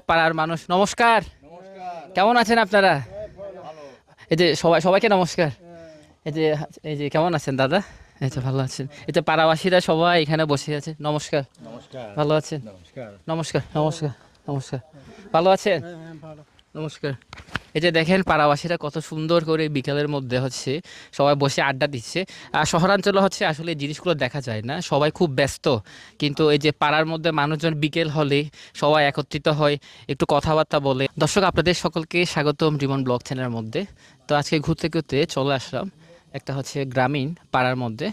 পাড়ার মানুষ নমস্কার। কেমন আছেন আপনারা? এই যে সবাইকে নমস্কার। এই যে এই যে কেমন আছেন দাদা? এই তো ভালো আছেন। এই যে পাড়াবাসীরা সবাই এখানে বসে আছে। নমস্কার। নমস্কার। ভালো আছেন? নমস্কার। নমস্কার নমস্কার নমস্কার। ভালো আছেন? নমস্কার। এই যে দেখেন পাড়াবাসীরা কত সুন্দর করে বিকালের মধ্যে সবাই বসে আড্ডা দিচ্ছে। আর শহরাঞ্চলে আসলে এই জিনিসগুলো দেখা যায় না, সবাই খুব ব্যস্ত। কিন্তু এই যে পাড়ার মধ্যে মানুষজন বিকেল হলে সবাই একত্রিত হয়, একটু কথাবার্তা বলে। দর্শক, আপনাদের সকলকে স্বাগতম রিমন ব্লগ চ্যানেলের মধ্যে। তো আজকে ঘুরতে ঘুরতে চলে আসলাম একটা গ্রামীণ পাড়ার মধ্যে,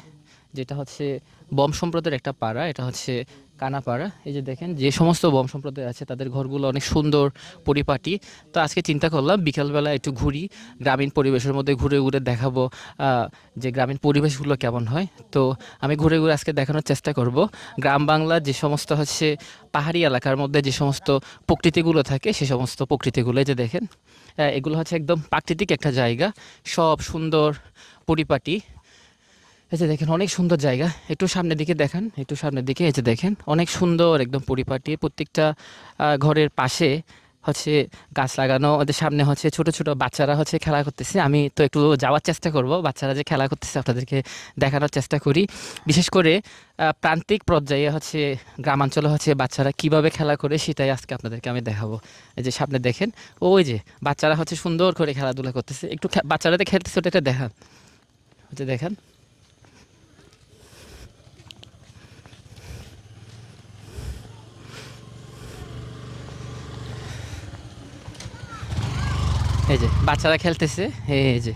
যেটা বম সম্প্রদায়ের একটা পাড়া। এটা কানাপাড়া। এই যে দেখেন যে সমস্ত বম সম্প্রদায় আছে তাদের ঘরগুলো অনেক সুন্দর, পরিপাটি। তো আজকে চিন্তা করলাম বিকালবেলা একটু ঘুরি, গ্রামীণ পরিবেশের মধ্যে ঘুরে ঘুরে দেখাবো যে গ্রামীণ পরিবেশগুলো কেমন হয়। তো আমি ঘুরে ঘুরে আজকে দেখানোর চেষ্টা করব গ্রাম বাংলার যে সমস্ত পাহাড়ি এলাকার মধ্যে যে সমস্ত প্রকৃতিগুলো থাকে, সে সমস্ত প্রকৃতিগুলো। এই যে দেখেন এগুলো একদম প্রাকৃতিক একটা জায়গা, সব সুন্দর, পরিপাটি। এই যে দেখেন অনেক সুন্দর জায়গা। একটু সামনের দিকে দেখান, একটু সামনের দিকে। এই যে দেখেন অনেক সুন্দর, একদম পরিপাটি। প্রত্যেকটা ঘরের পাশে গাছ লাগানো। ওদের সামনে ছোট ছোট বাচ্চারা খেলা করতেছে। আমি তো একটু যাওয়ার চেষ্টা করব, বাচ্চারা যে খেলা করতেছে আপনাদেরকে দেখানোর চেষ্টা করি। বিশেষ করে প্রান্তিক পর্যায়ে গ্রামাঞ্চলে বাচ্চারা কিভাবে খেলা করে সেটাই আজকে আপনাদেরকে আমি দেখাবো। এই যে সামনে দেখেন, ওই যে বাচ্চারা সুন্দর করে খেলাধুলা করতেছে। একটু বাচ্চারাতে খেলতেছে, ওটা একটা দেখান। দেখেন এই যে বাচ্চারা খেলতেছে, এই যে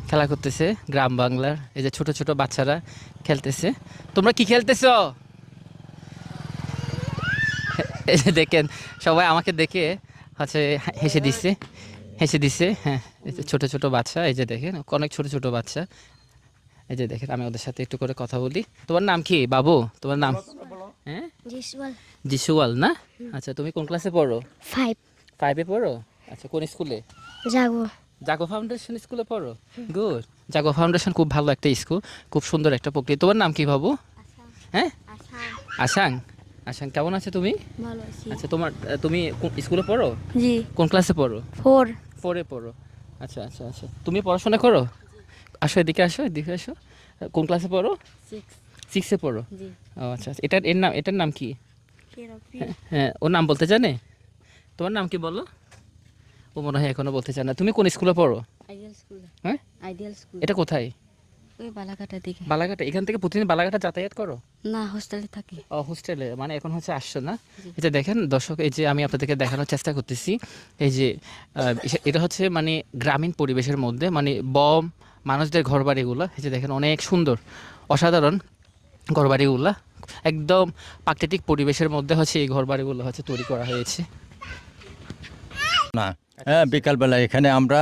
খেলা করতেছে গ্রাম বাংলার। এই যে ছোট ছোট বাচ্চারা খেলতেছে। তোমরা কি খেলতেছো? এই যে দেখেন সবাই আমাকে দেখে হেসে দিচ্ছে, হেসে দিচ্ছে। হ্যাঁ, এই যে ছোট ছোট বাচ্চা। এই যে দেখেন অনেক ছোট ছোট বাচ্চা। এই যে দেখেন আমি ওদের সাথে একটু করে কথা বলি। তোমার নাম কি বাবু? তোমার নাম? হ্যাঁ, জিসওয়াল। জিসুয়াল না? আচ্ছা, তুমি কোন ক্লাসে পড়ো? 5। 5-এ পড়ো? আচ্ছা, কোন স্কুলে? যাবো। জাগো ফাউন্ডেশন স্কুলে পড়ো? গুড। জাগো ফাউন্ডেশন খুব ভালো একটা স্কুল, খুব সুন্দর একটা প্রকৃতি। তোমার নাম কি বাবু? হ্যাঁ, আসাং। আসাং, কেমন আছে তুমি? ভালো আছি। আচ্ছা, তুমি স্কুলে পড়ো? জি। কোন ক্লাসে পড়ো? 4। 4-এ পড়ো? আচ্ছা আচ্ছা আচ্ছা, তুমি পড়াশোনা করো? আসো এদিকে, আসো এদিকে আসো। কোন ক্লাসে পড়ো? 6। 6-এ পড়ো? জি। ও আচ্ছা আচ্ছা। এটার নাম কি? থেরাপি। হ্যাঁ, ওর নাম বলতে জানে? তোমার নাম কি বলো? ও মনে হয় এখনো বলতে চায় না। তুমি কোন স্কুলে পড়ো? Ideal school. হ্যাঁ, আইডিয়াল স্কুল। এটা কোথায়? ওই বালাঘাটার দিকে। বালাঘাটা? এখান থেকে প্রতিদিন বালাঘাটা যাতায়াত করো? না, হোস্টেলে থাকি। ও, হোস্টেলে, মানে এখন আসছো না? জি। এটা দেখেন দর্শক, এই যে আমি আপনাদেরকে দেখানোর চেষ্টা করতেছি। এই যে এটা মানে গ্রামীণ পরিবেশের মধ্যে, মানে বম মানুষদের ঘরবাড়িগুলো। এই যে দেখেন অনেক সুন্দর, অসাধারণ ঘরবাড়িগুলো। একদম প্রাকৃতিক পরিবেশের মধ্যে এই ঘরবাড়িগুলো তৈরি করা হয়েছে। না, হ্যাঁ, বিকালবেলা এখানে আমরা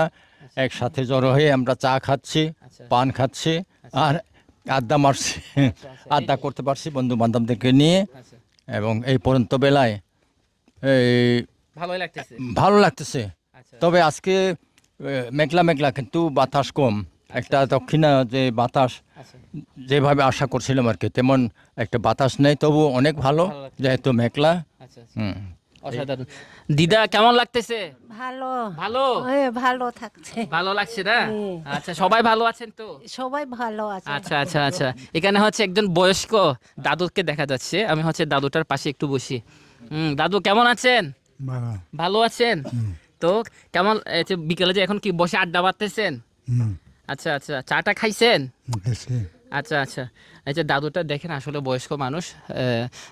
একসাথে জড়ো হয়ে আমরা চা খাচ্ছি, আচ্ছা পান খাচ্ছি, আর আড্ডা মারছি। আচ্ছা, আড্ডা করতে পারছি বন্ধু বান্ধবদেরকে নিয়ে। আচ্ছা, এবং এই পর্যন্ত বেলায় এই ভালোই লাগতেছে। ভালো লাগতেছে। আচ্ছা তবে আজকে মেঘলা মেঘলা, কিন্তু বাতাস কম। একটা দক্ষিণা যে বাতাস আচ্ছা, যেভাবে আশা করছিলাম আর কি, তেমন একটা বাতাস নেই, তবু অনেক ভালো ভালো লাগছে। যেহেতু মেঘলা। আচ্ছা আচ্ছা, হুম। অসাধারণ। দিদা কেমন লাগতেছে? ভালো। ভালো? ভালো থাকছে। ভালো লাগছে না? আচ্ছা, সবাই ভালো আছেন তো? সবাই ভালো আছে। আচ্ছা আচ্ছা আচ্ছা। এখানে একজন বয়স্ক দাদুকে দেখা যাচ্ছে। আমি দাদুটার পাশে একটু বসি। দাদু কেমন আছেন? ভালো আছেন তো? কেমন বিকেলে যে এখন কি বসে আড্ডা মারতেছেন? আচ্ছা আচ্ছা, চাটা খাইছেন? আচ্ছা আচ্ছা। এই যে দাদুটা দেখেন আসলে বয়স্ক মানুষ,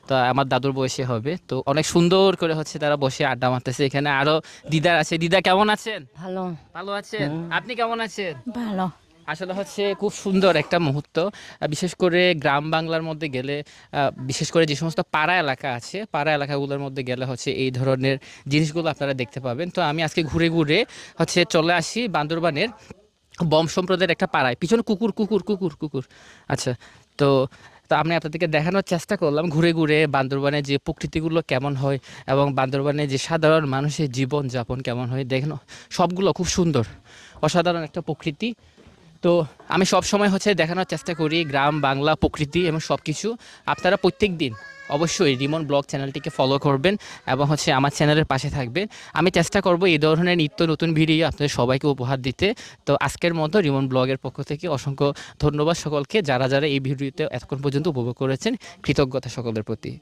তো আমার দাদুর বয়সী হবে। তো অনেক সুন্দর করে তারা বসে আড্ডা মারতেছে। এখানে আরো দিদার আছে। দিদা কেমন আছেন? ভালো। ভালো আছেন? আপনি কেমন আছেন? ভালো। আসলে খুব সুন্দর একটা মুহূর্ত। বিশেষ করে গ্রাম বাংলার মধ্যে গেলে, বিশেষ করে যে সমস্ত পাড়া এলাকা আছে, পাড়া এলাকাগুলোর মধ্যে গেলে এই ধরনের জিনিসগুলো আপনারা দেখতে পাবেন। তো আমি আজকে ঘুরে ঘুরে চলে আসি বান্দরবানের বম সম্প্রদায়ের একটা পাড়ায়। পিছনে কুকুর কুকুর কুকুর কুকুর। আচ্ছা, তো তো আমি আপনাদেরকে দেখানোর চেষ্টা করলাম ঘুরে ঘুরে বান্দরবানের যে প্রকৃতিগুলো কেমন হয়, এবং বান্দরবানের যে সাধারণ মানুষের জীবন যাপন কেমন হয়। দেখেন সবগুলো খুব সুন্দর, অসাধারণ একটা প্রকৃতি। তো আমি সব সময় দেখানোর চেষ্টা করি গ্রাম বাংলা প্রকৃতি এবং সব কিছু আপনারা প্রত্যেক দিন অবশ্যই রিমন ব্লগ চ্যানেলটিকে ফলো করবেন এবং হচ্ছে আমার চ্যানেলের পাশে থাকবেন। আমি চেষ্টা করব এই ধরনের নিত্য নতুন ভিডিও আপনাদের সবাইকে উপহার দিতে। তো আজকের মতো রিমন ব্লগের পক্ষ থেকে অসংখ্য ধন্যবাদ সকলকে, যারা যারা এই ভিডিওতে এতক্ষণ পর্যন্ত উপভোগ করেছেন। কৃতজ্ঞতা সকলের প্রতি।